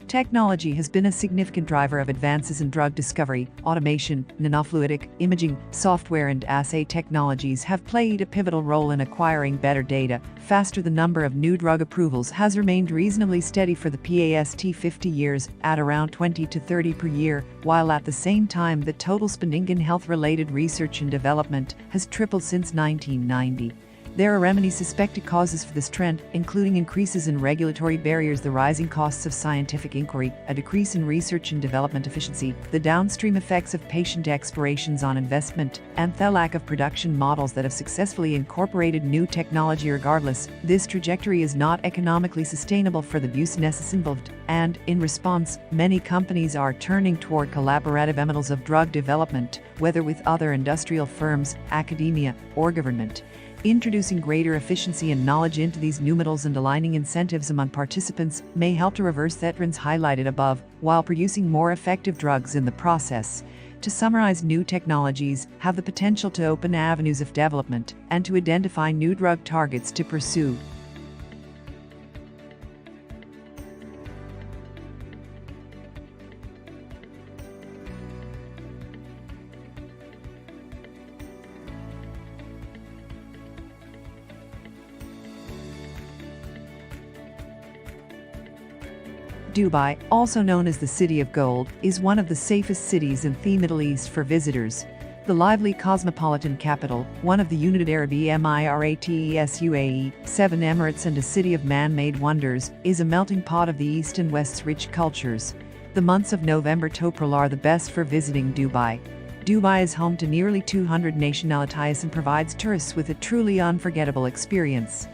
Technology has been a significant driver of advances in drug discovery. Automation, nanofluidic, imaging, software and assay technologies have played a pivotal role in acquiring better data. Faster, the number of new drug approvals has remained reasonably steady for the past 50 years, at around 20 to 30 per year, while at the same time the total spending in health-related research and development has tripled since 1990. There are many suspected causes for this trend, including increases in regulatory barriers, the rising costs of scientific inquiry, a decrease in research and development efficiency, the downstream effects of patient expirations on investment, and the lack of production models that have successfully incorporated new technology. Regardless, this trajectory is not economically sustainable for the business involved, and, in response, many companies are turning toward collaborative models of drug development, whether with other industrial firms, academia, or government. Introducing greater efficiency and knowledge into these new models and aligning incentives among participants may help to reverse the trends highlighted above, while producing more effective drugs in the process. To summarize, new technologies have the potential to open avenues of development and to identify new drug targets to pursue. Dubai, also known as the City of Gold, is one of the safest cities in the Middle East for visitors. The lively cosmopolitan capital, one of the United Arab Emirates UAE, 7 Emirates and a city of man-made wonders, is a melting pot of the East and West's rich cultures. The months of November to April are the best for visiting Dubai. Dubai is home to nearly 200 nationalities and provides tourists with a truly unforgettable experience.